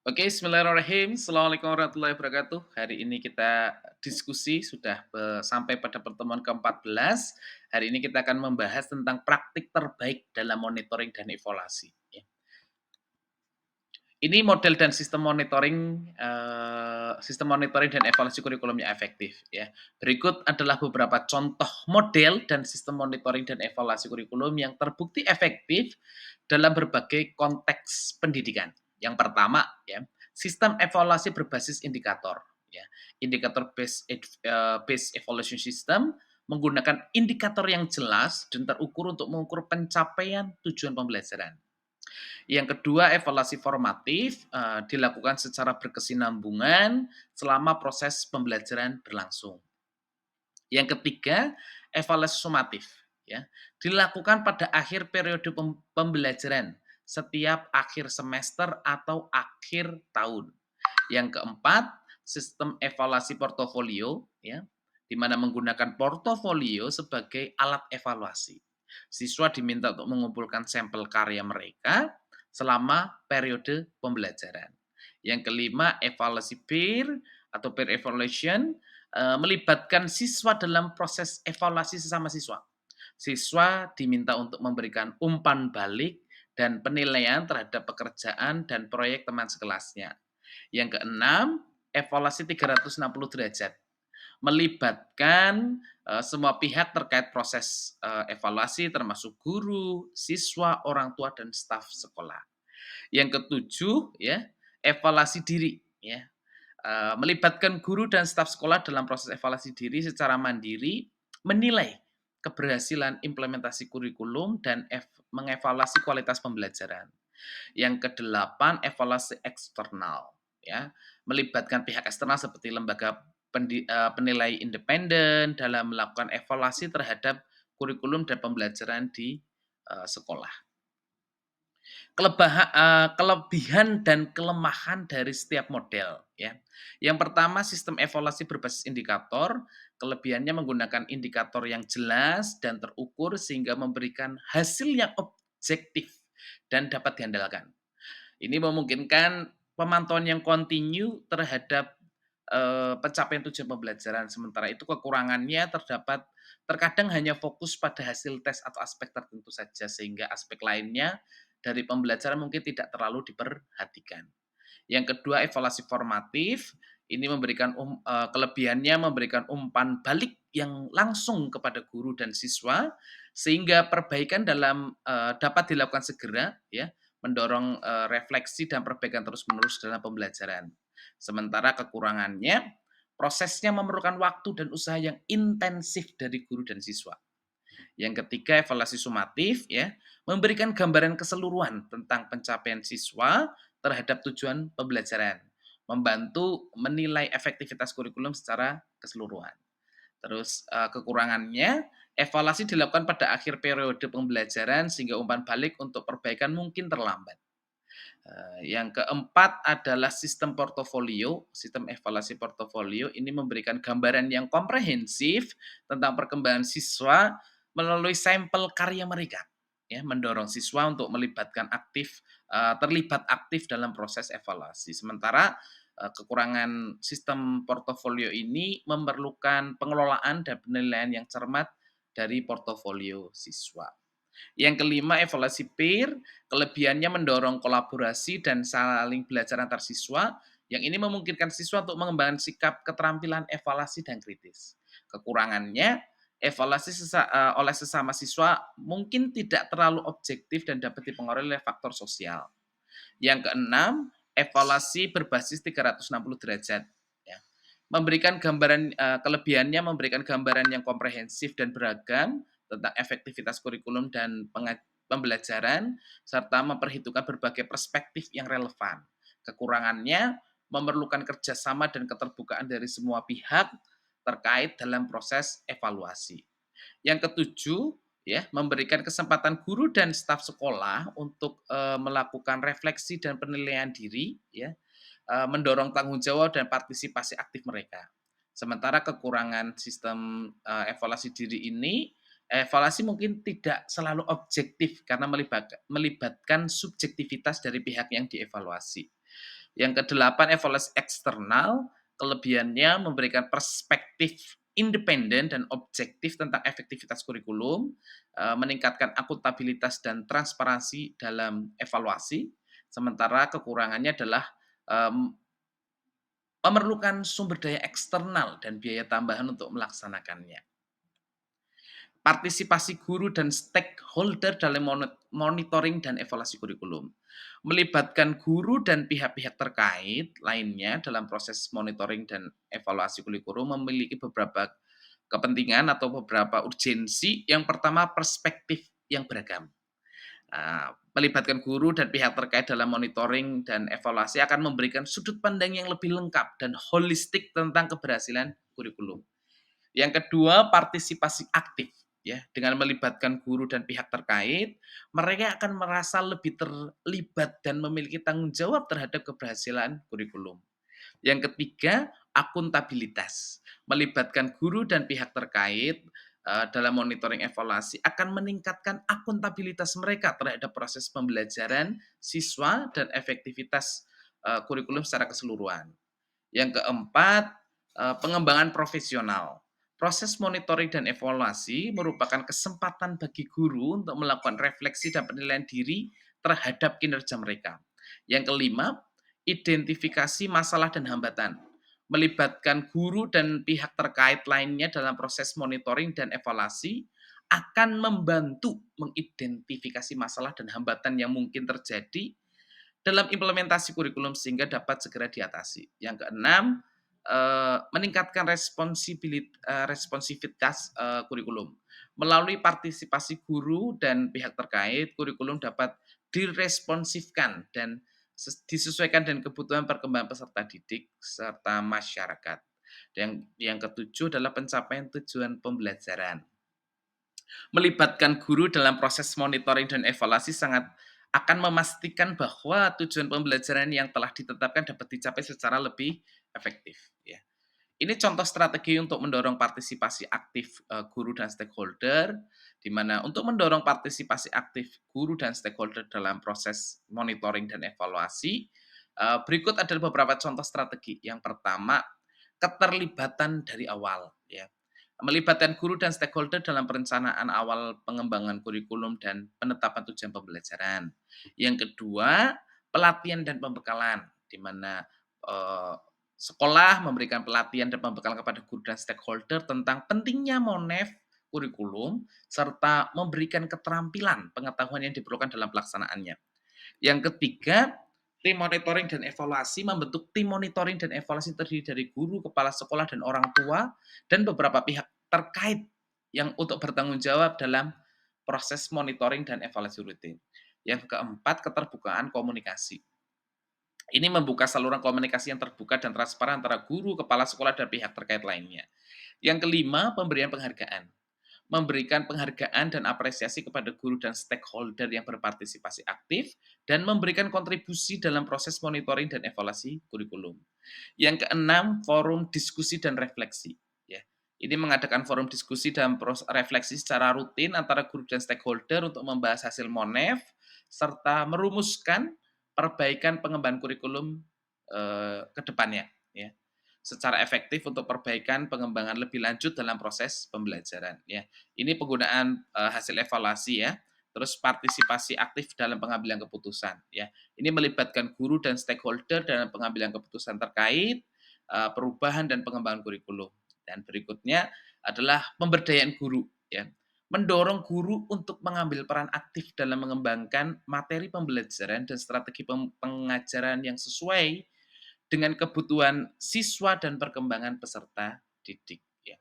Oke, bismillahirrahmanirrahim. Assalamualaikum warahmatullahi wabarakatuh. Hari ini kita diskusi sudah sampai pada pertemuan ke-14. Hari ini kita akan membahas tentang praktik terbaik dalam monitoring dan evaluasi. Ya. Ini model dan sistem monitoring dan evaluasi kurikulum yang efektif. Ya. Berikut adalah beberapa contoh model dan sistem monitoring dan evaluasi kurikulum yang terbukti efektif dalam berbagai konteks pendidikan. Yang pertama, ya, sistem evaluasi berbasis indikator. Ya. Indikator based evaluation system menggunakan indikator yang jelas dan terukur untuk mengukur pencapaian tujuan pembelajaran. Yang kedua, evaluasi formatif dilakukan secara berkesinambungan selama proses pembelajaran berlangsung. Yang ketiga, evaluasi sumatif, ya, dilakukan pada akhir periode pembelajaran setiap akhir semester atau akhir tahun. Yang keempat, sistem evaluasi portofolio, ya, di mana menggunakan portofolio sebagai alat evaluasi. Siswa diminta untuk mengumpulkan sampel karya mereka selama periode pembelajaran. Yang kelima, evaluasi peer atau peer evaluation melibatkan siswa dalam proses evaluasi sesama siswa. Siswa diminta untuk memberikan umpan balik dan penilaian terhadap pekerjaan dan proyek teman sekelasnya. Yang keenam, evaluasi 360 derajat. Melibatkan semua pihak terkait proses evaluasi termasuk guru, siswa, orang tua, dan staf sekolah. Yang ketujuh, ya, evaluasi diri, ya. Melibatkan guru dan staf sekolah dalam proses evaluasi diri secara mandiri, menilai keberhasilan implementasi kurikulum dan mengevaluasi kualitas pembelajaran. Yang kedelapan, evaluasi eksternal, ya. Melibatkan pihak eksternal seperti lembaga penilai independen dalam melakukan evaluasi terhadap kurikulum dan pembelajaran di sekolah. Kelebihan dan kelemahan dari setiap model, ya. Yang pertama, sistem evaluasi berbasis indikator. Kelebihannya menggunakan indikator yang jelas dan terukur sehingga memberikan hasil yang objektif dan dapat diandalkan. Ini memungkinkan pemantauan yang kontinu terhadap pencapaian tujuan pembelajaran. Sementara itu kekurangannya terkadang hanya fokus pada hasil tes atau aspek tertentu saja, sehingga aspek lainnya dari pembelajaran mungkin tidak terlalu diperhatikan. Yang kedua, evaluasi formatif. Ini kelebihannya memberikan umpan balik yang langsung kepada guru dan siswa, sehingga perbaikan dapat dilakukan segera, ya, mendorong refleksi dan perbaikan terus-menerus dalam pembelajaran. Sementara kekurangannya, prosesnya memerlukan waktu dan usaha yang intensif dari guru dan siswa. Yang ketiga, evaluasi sumatif, ya, memberikan gambaran keseluruhan tentang pencapaian siswa terhadap tujuan pembelajaran, membantu menilai efektivitas kurikulum secara keseluruhan. Terus kekurangannya, evaluasi dilakukan pada akhir periode pembelajaran sehingga umpan balik untuk perbaikan mungkin terlambat. Yang keempat adalah sistem portofolio, sistem evaluasi portofolio ini memberikan gambaran yang komprehensif tentang perkembangan siswa melalui sampel karya mereka, ya, mendorong siswa untuk terlibat aktif dalam proses evaluasi. Sementara kekurangan sistem portofolio ini memerlukan pengelolaan dan penilaian yang cermat dari portofolio siswa. Yang kelima, evaluasi peer. Kelebihannya mendorong kolaborasi dan saling belajar antar siswa, yang ini memungkinkan siswa untuk mengembangkan sikap keterampilan evaluasi dan kritis. Kekurangannya, evaluasi oleh sesama siswa mungkin tidak terlalu objektif dan dapat dipengaruhi oleh faktor sosial. Yang keenam, evaluasi berbasis 360 derajat. Ya. Kelebihannya memberikan gambaran yang komprehensif dan beragam tentang efektivitas kurikulum dan pembelajaran, serta memperhitungkan berbagai perspektif yang relevan. Kekurangannya memerlukan kerjasama dan keterbukaan dari semua pihak terkait dalam proses evaluasi. Yang ketujuh, ya, memberikan kesempatan guru dan staf sekolah untuk melakukan refleksi dan penilaian diri, ya, mendorong tanggung jawab dan partisipasi aktif mereka. Sementara kekurangan sistem evaluasi diri ini, evaluasi mungkin tidak selalu objektif karena melibatkan subjektivitas dari pihak yang dievaluasi. Yang kedelapan, evaluasi eksternal, kelebihannya memberikan perspektif independen dan objektif tentang efektivitas kurikulum, meningkatkan akuntabilitas dan transparansi dalam evaluasi, sementara kekurangannya adalah, mmm, memerlukan sumber daya eksternal dan biaya tambahan untuk melaksanakannya. Partisipasi guru dan stakeholder dalam monitoring dan evaluasi kurikulum. Melibatkan guru dan pihak-pihak terkait lainnya dalam proses monitoring dan evaluasi kurikulum memiliki beberapa kepentingan atau beberapa urgensi. Yang pertama, perspektif yang beragam. Melibatkan guru dan pihak terkait dalam monitoring dan evaluasi akan memberikan sudut pandang yang lebih lengkap dan holistik tentang keberhasilan kurikulum. Yang kedua, partisipasi aktif, ya. Dengan melibatkan guru dan pihak terkait, mereka akan merasa lebih terlibat dan memiliki tanggung jawab terhadap keberhasilan kurikulum. Yang ketiga, akuntabilitas. Melibatkan guru dan pihak terkait dalam monitoring evaluasi akan meningkatkan akuntabilitas mereka terhadap proses pembelajaran siswa dan efektivitas kurikulum secara keseluruhan. Yang keempat, pengembangan profesional. Proses monitoring dan evaluasi merupakan kesempatan bagi guru untuk melakukan refleksi dan penilaian diri terhadap kinerja mereka. Yang kelima, identifikasi masalah dan hambatan. Melibatkan guru dan pihak terkait lainnya dalam proses monitoring dan evaluasi akan membantu mengidentifikasi masalah dan hambatan yang mungkin terjadi dalam implementasi kurikulum sehingga dapat segera diatasi. Yang keenam, meningkatkan responsivitas kurikulum. Melalui partisipasi guru dan pihak terkait, kurikulum dapat diresponsifkan dan disesuaikan dengan kebutuhan perkembangan peserta didik serta masyarakat. Dan yang ketujuh adalah pencapaian tujuan pembelajaran. Melibatkan guru dalam proses monitoring dan evaluasi sangat akan memastikan bahwa tujuan pembelajaran yang telah ditetapkan dapat dicapai secara lebih efektif, ya. Ini contoh strategi untuk mendorong partisipasi aktif guru dan stakeholder, di mana untuk mendorong partisipasi aktif guru dan stakeholder dalam proses monitoring dan evaluasi, berikut adalah beberapa contoh strategi. Yang pertama, keterlibatan dari awal, ya. Melibatkan guru dan stakeholder dalam perencanaan awal pengembangan kurikulum dan penetapan tujuan pembelajaran. Yang kedua, pelatihan dan pembekalan, di mana sekolah memberikan pelatihan dan pembekalan kepada guru dan stakeholder tentang pentingnya monef kurikulum serta memberikan keterampilan pengetahuan yang diperlukan dalam pelaksanaannya. Yang ketiga, tim monitoring dan evaluasi membentuk tim monitoring dan evaluasi terdiri dari guru, kepala sekolah, dan orang tua, dan beberapa pihak terkait yang untuk bertanggung jawab dalam proses monitoring dan evaluasi rutin. Yang keempat, keterbukaan komunikasi. Ini membuka saluran komunikasi yang terbuka dan transparan antara guru, kepala sekolah, dan pihak terkait lainnya. Yang kelima, pemberian penghargaan. Memberikan penghargaan dan apresiasi kepada guru dan stakeholder yang berpartisipasi aktif dan memberikan kontribusi dalam proses monitoring dan evaluasi kurikulum. Yang keenam, forum diskusi dan refleksi. Ya, ini mengadakan forum diskusi dan refleksi secara rutin antara guru dan stakeholder untuk membahas hasil monef serta merumuskan perbaikan pengembangan kurikulum ke depannya. Ya, secara efektif untuk perbaikan pengembangan lebih lanjut dalam proses pembelajaran. Ya, ini penggunaan hasil evaluasi ya. Terus partisipasi aktif dalam pengambilan keputusan. Ya, ini melibatkan guru dan stakeholder dalam pengambilan keputusan terkait perubahan dan pengembangan kurikulum. Dan berikutnya adalah pemberdayaan guru. Ya, mendorong guru untuk mengambil peran aktif dalam mengembangkan materi pembelajaran dan strategi pengajaran yang sesuai dengan kebutuhan siswa dan perkembangan peserta didik. Ya.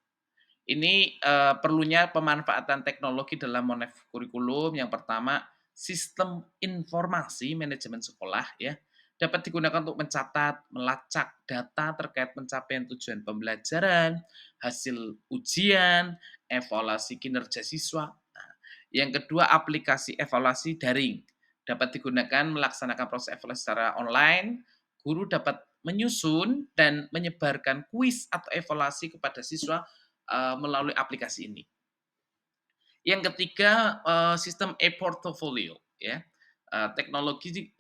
Ini perlunya pemanfaatan teknologi dalam monef kurikulum. Yang pertama, sistem informasi manajemen sekolah ya dapat digunakan untuk mencatat, melacak data terkait pencapaian tujuan pembelajaran, hasil ujian, evaluasi kinerja siswa. Nah, yang kedua, aplikasi evaluasi daring dapat digunakan melaksanakan proses evaluasi secara online. Guru dapat menyusun dan menyebarkan kuis atau evaluasi kepada siswa melalui aplikasi ini. Yang ketiga, sistem e-portfolio ya. Teknologi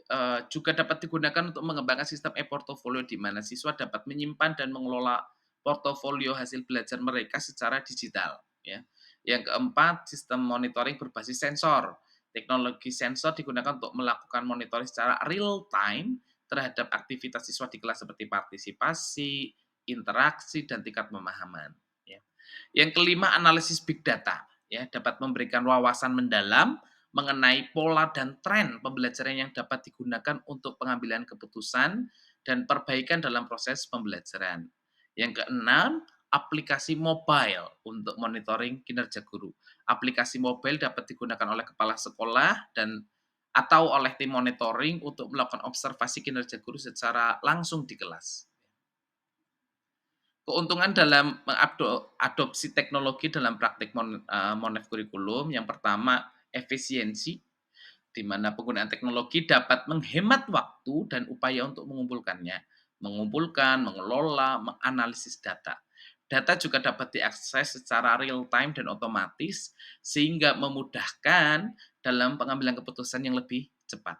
juga dapat digunakan untuk mengembangkan sistem e-portofolio di mana siswa dapat menyimpan dan mengelola portofolio hasil belajar mereka secara digital, ya. Yang keempat, sistem monitoring berbasis sensor. Teknologi sensor digunakan untuk melakukan monitoring secara real time terhadap aktivitas siswa di kelas seperti partisipasi, interaksi, dan tingkat pemahaman, ya. Yang kelima, analisis big data, ya, dapat memberikan wawasan mendalam mengenai pola dan tren pembelajaran yang dapat digunakan untuk pengambilan keputusan dan perbaikan dalam proses pembelajaran. Yang keenam, aplikasi mobile untuk monitoring kinerja guru. Aplikasi mobile dapat digunakan oleh kepala sekolah dan atau oleh tim monitoring untuk melakukan observasi kinerja guru secara langsung di kelas. Keuntungan dalam adopsi teknologi dalam praktik Monef kurikulum, yang pertama efisiensi, di mana penggunaan teknologi dapat menghemat waktu dan upaya untuk mengumpulkan, mengelola, menganalisis data. Data juga dapat diakses secara real time dan otomatis, sehingga memudahkan dalam pengambilan keputusan yang lebih cepat.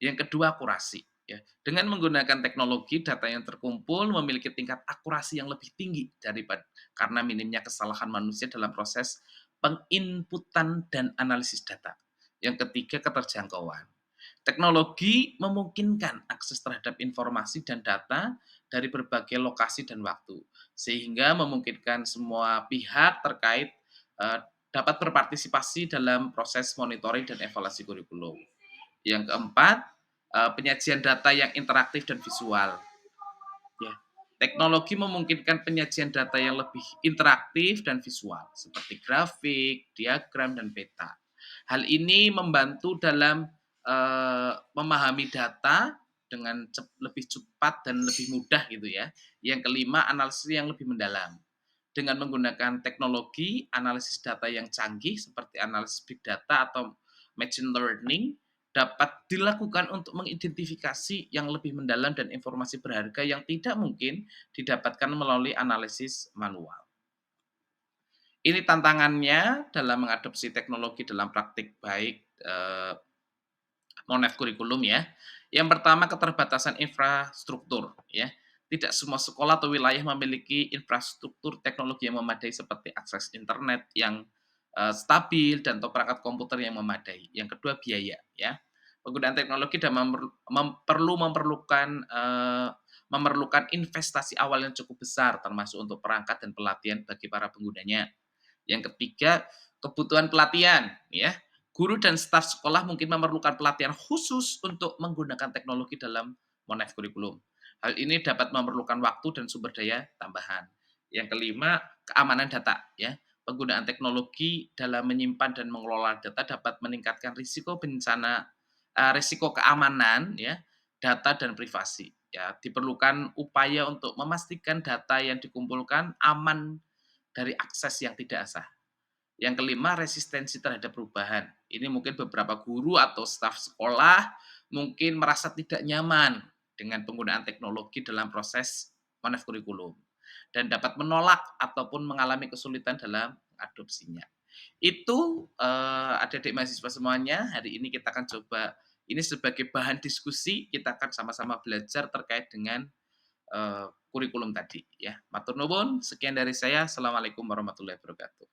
Yang kedua, akurasi. Ya. Dengan menggunakan teknologi, data yang terkumpul memiliki tingkat akurasi yang lebih tinggi daripada karena minimnya kesalahan manusia dalam proses penginputan dan analisis data. Yang ketiga, keterjangkauan. Teknologi memungkinkan akses terhadap informasi dan data dari berbagai lokasi dan waktu, sehingga memungkinkan semua pihak terkait eh, dapat berpartisipasi dalam proses monitoring dan evaluasi kurikulum. Yang keempat, penyajian data yang interaktif dan visual. Ya. Teknologi memungkinkan penyajian data yang lebih interaktif dan visual, seperti grafik, diagram, dan peta. Hal ini membantu dalam memahami data dengan lebih cepat dan lebih mudah gitu ya. Yang kelima, analisis yang lebih mendalam. Dengan menggunakan teknologi analisis data yang canggih seperti analisis big data atau machine learning dapat dilakukan untuk mengidentifikasi yang lebih mendalam dan informasi berharga yang tidak mungkin didapatkan melalui analisis manual. Ini tantangannya dalam mengadopsi teknologi dalam praktik baik Monef kurikulum ya. Yang pertama, keterbatasan infrastruktur ya. Tidak semua sekolah atau wilayah memiliki infrastruktur teknologi yang memadai seperti akses internet yang stabil dan atau perangkat komputer yang memadai. Yang kedua, biaya ya. Penggunaan teknologi dan memerlukan investasi awal yang cukup besar termasuk untuk perangkat dan pelatihan bagi para penggunanya. Yang ketiga, kebutuhan pelatihan ya. Guru dan staf sekolah mungkin memerlukan pelatihan khusus untuk menggunakan teknologi dalam Monef kurikulum. Hal ini dapat memerlukan waktu dan sumber daya tambahan. Yang kelima, keamanan data ya. Penggunaan teknologi dalam menyimpan dan mengelola data dapat meningkatkan risiko keamanan ya, data dan privasi. Ya, diperlukan upaya untuk memastikan data yang dikumpulkan aman dari akses yang tidak sah. Yang kelima, resistensi terhadap perubahan. Ini mungkin beberapa guru atau staf sekolah mungkin merasa tidak nyaman dengan penggunaan teknologi dalam proses Monef kurikulum dan dapat menolak ataupun mengalami kesulitan dalam adopsinya. Itu adik-adik mahasiswa semuanya, hari ini kita akan coba ini sebagai bahan diskusi, kita akan sama-sama belajar terkait dengan kurikulum tadi ya. Matur nuwun, sekian dari saya. Assalamualaikum warahmatullahi wabarakatuh.